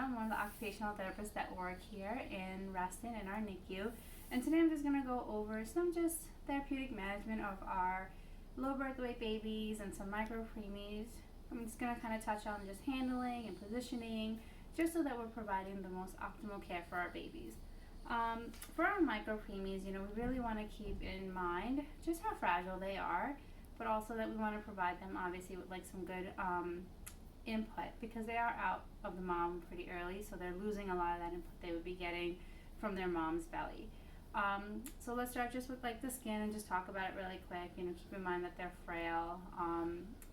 I'm one of the occupational therapists that work here in Reston in our NICU. And today I'm just going to go over some just therapeutic management of our low birth weight babies and some micro preemies. I'm just going to kind of touch on just handling and positioning, just so that we're providing the most optimal care for our babies. For our micro preemies, we really want to keep in mind just how fragile they are, but also that we want to provide them obviously with like some good input, because they are out of the mom pretty early, so they're losing a lot of that input they would be getting from their mom's belly. So let's start just with like the skin and just talk about it really quick. Keep in mind that they're frail.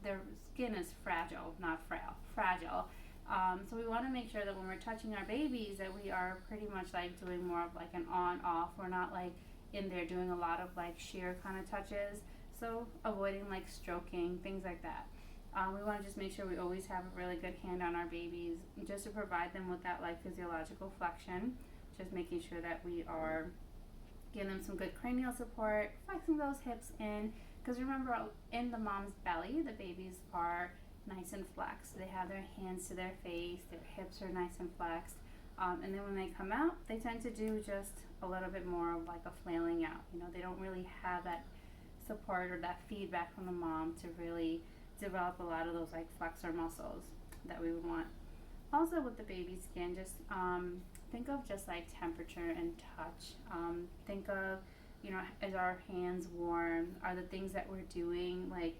Their skin is fragile, not frail, fragile. So we want to make sure that when we're touching our babies that we are pretty much like doing more of like an on-off. We're not like in there doing a lot of like sheer kind of touches. So avoiding like stroking, things like that. We want to just make sure we always have a really good hand on our babies, just to provide them with that like physiological flexion. Just making sure that we are giving them some good cranial support, flexing those hips in, because remember, in the mom's belly the babies are nice and flexed. They have their hands to their face, their hips are nice and flexed, and then when they come out they tend to do just a little bit more of like a flailing out. They don't really have that support or that feedback from the mom to really develop a lot of those like flexor muscles that we would want. Also with the baby skin, just think of just like temperature and touch. Think of, is our hands warm? Are the things that we're doing, like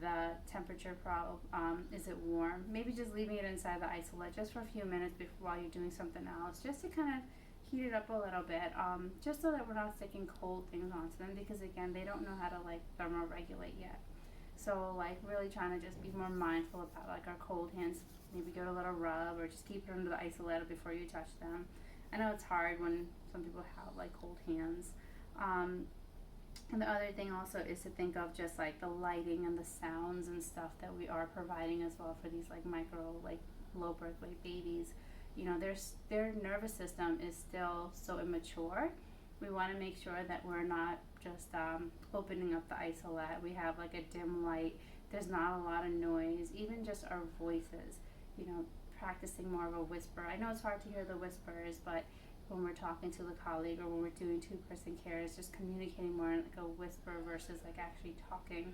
the temperature problem, is it warm? Maybe just leaving it inside the isolate just for a few minutes while you're doing something else, just to kind of heat it up a little bit, just so that we're not sticking cold things onto them, because again, they don't know how to like thermoregulate yet. So like really trying to just be more mindful about like our cold hands. Maybe give it a little rub or just keep it under the isolate before you touch them. I know it's hard when some people have like cold hands. And the other thing also is to think of just like the lighting and the sounds and stuff that we are providing as well for these like micro, like low birth weight babies. Their nervous system is still so immature. We want to make sure that we're not just opening up the isolate. We have like a dim light. There's not a lot of noise, even just our voices. Practicing more of a whisper. I know it's hard to hear the whispers, but when we're talking to the colleague or when we're doing two-person care, it's just communicating more in like a whisper versus like actually talking.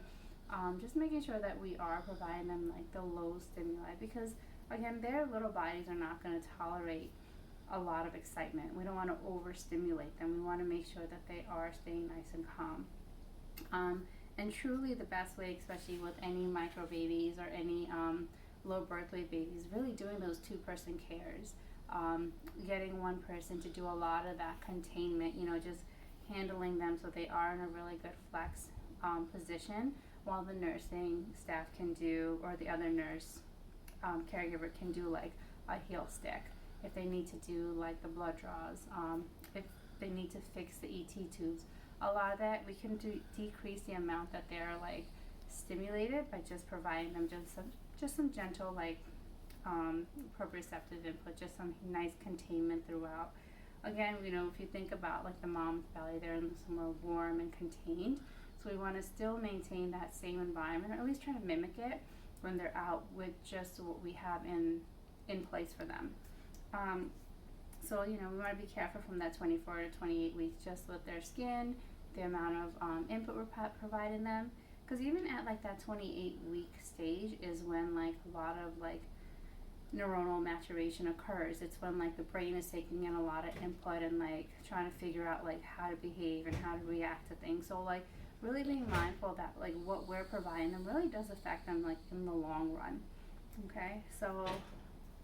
Just making sure that we are providing them like the low stimuli, because again, their little bodies are not going to tolerate a lot of excitement. We don't want to overstimulate them. We want to make sure that they are staying nice and calm. And truly the best way, especially with any micro babies or any low birth weight babies, really doing those two-person cares. Getting one person to do a lot of that containment, just handling them so they are in a really good flex position, while the nursing staff can do, or the other nurse caregiver can do like a heel stick if they need to do like the blood draws, if they need to fix the ET tubes. A lot of that we can decrease the amount that they're like stimulated by just providing them just some gentle like proprioceptive input, just some nice containment throughout. Again, if you think about like the mom's belly, they're somewhere warm and contained, so we want to still maintain that same environment, or at least try to mimic it when they're out with just what we have in place for them. So we want to be careful from that 24 to 28 weeks, just with their skin, the amount of input we're providing them, because even at like that 28 week stage is when like a lot of like neuronal maturation occurs. It's when like the brain is taking in a lot of input and like trying to figure out like how to behave and how to react to things. So like really being mindful that like what we're providing them really does affect them like in the long run. Okay, so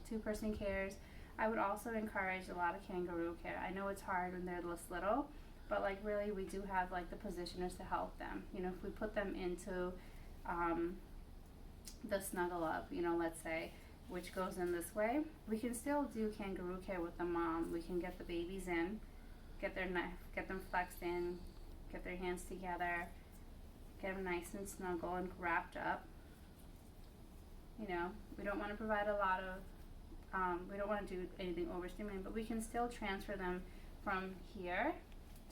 two-person cares. I would also encourage a lot of kangaroo care. I know it's hard when they're this little, but like really we do have like the positioners to help them. If we put them into the snuggle up, let's say, which goes in this way, we can still do kangaroo care with the mom. We can get the babies in, get them flexed in, get their hands together, get them nice and snuggle and wrapped up. We don't want to provide a lot of we don't want to do anything overstimulating, but we can still transfer them from here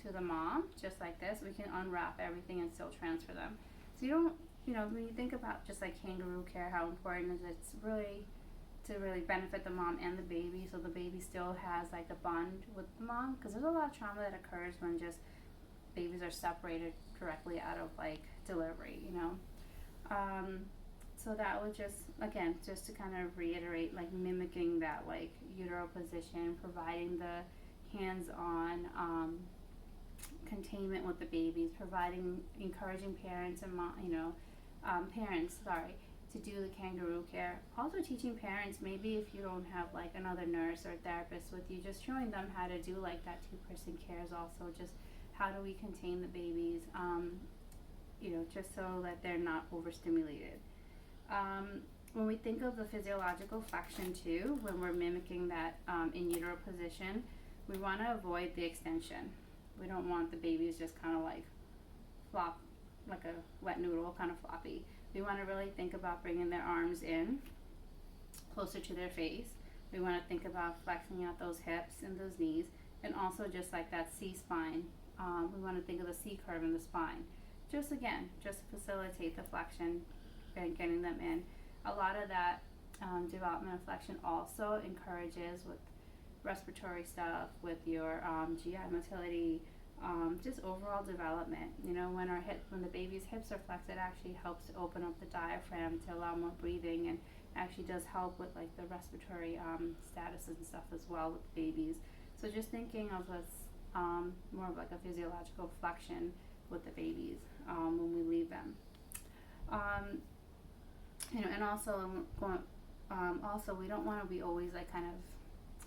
to the mom, just like this. We can unwrap everything and still transfer them. So you don't, when you think about just like kangaroo care, how important it is, it's really to really benefit the mom and the baby, so the baby still has like a bond with the mom, because there's a lot of trauma that occurs when just babies are separated directly out of like delivery, you know. So that would just, again, just to kind of reiterate, like mimicking that like utero position, providing the hands-on containment with the babies, encouraging parents and parents, to do the kangaroo care. Also teaching parents, maybe if you don't have like another nurse or therapist with you, just showing them how to do like that two-person cares also, just how do we contain the babies, just so that they're not overstimulated. When we think of the physiological flexion too, when we're mimicking that in utero position, we want to avoid the extension. We don't want the babies just kind of like flop like a wet noodle, kind of floppy. We want to really think about bringing their arms in closer to their face. We want to think about flexing out those hips and those knees, and also just like that C-spine. We want to think of the C curve in the spine. Just to facilitate the flexion and getting them in. A lot of that development of flexion also encourages with respiratory stuff, with your GI motility, just overall development. You know, when the baby's hips are flexed, it actually helps to open up the diaphragm to allow more breathing, and actually does help with like the respiratory status and stuff as well with babies. So just thinking of this more of like a physiological flexion with the babies when we leave them. And also we don't want to be always like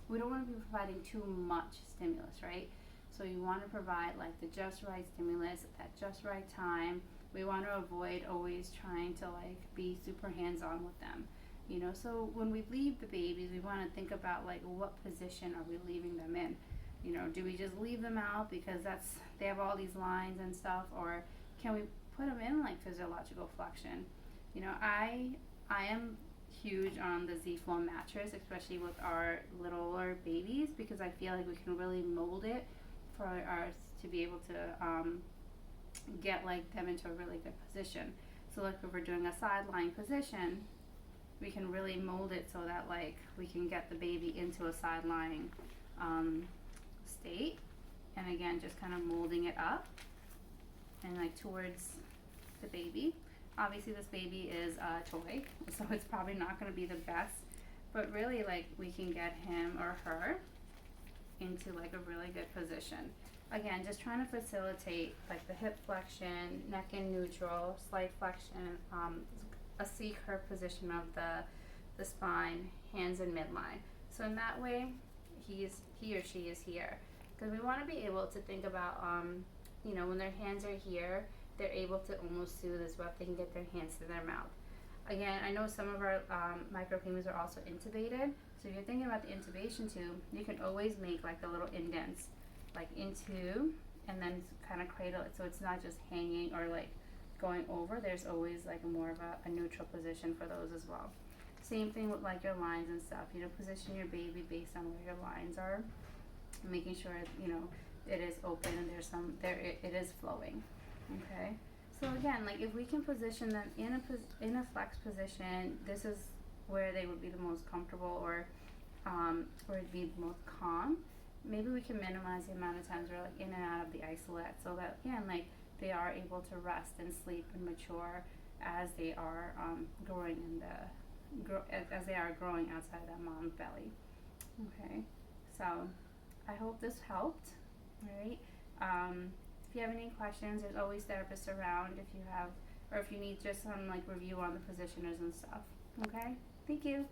we don't want to be providing too much stimulus, right? So you want to provide like the just right stimulus at that just right time. We want to avoid always trying to like be super hands-on with them, you know. So when we leave the babies, we want to think about like what position are we leaving them in. You know, do we just leave them out because they have all these lines and stuff, or can we put them in like physiological flexion? You know, I am huge on the Z-Flow mattress, especially with our littler babies, because I feel like we can really mold it for ours to be able to get like them into a really good position. So like if we're doing a sideline position, we can really mold it so that like we can get the baby into a sideline state, and again just kind of molding it up and like towards the baby. Obviously this baby is a toy, so it's probably not going to be the best, but really like we can get him or her into like a really good position. Again, just trying to facilitate like the hip flexion, neck in neutral, slight flexion, a C curve position of the spine, hands in midline. So in that way, he or she is here. Because we want to be able to think about, when their hands are here, they're able to almost soothe as well if they can get their hands to their mouth. Again, I know some of our micropremies are also intubated, so if you're thinking about the intubation tube, you can always make like the little indents, like into, and then kind of cradle it so it's not just hanging or like going over. There's always like more of a neutral position for those as well. Same thing with like your lines and stuff. Position your baby based on where your lines are, making sure it is open and it is flowing. Okay. So again, like if we can position them in a flex position, this is where they would be the most comfortable, or it'd be the most calm. Maybe we can minimize the amount of times we're like in and out of the isolette, so that again, like they are able to rest and sleep and mature as they are growing as they are growing outside that mom's belly. Okay. So I hope this helped. All right. If you have any questions, there's always therapists around if you need just some like review on the positioners and stuff. Okay? Thank you.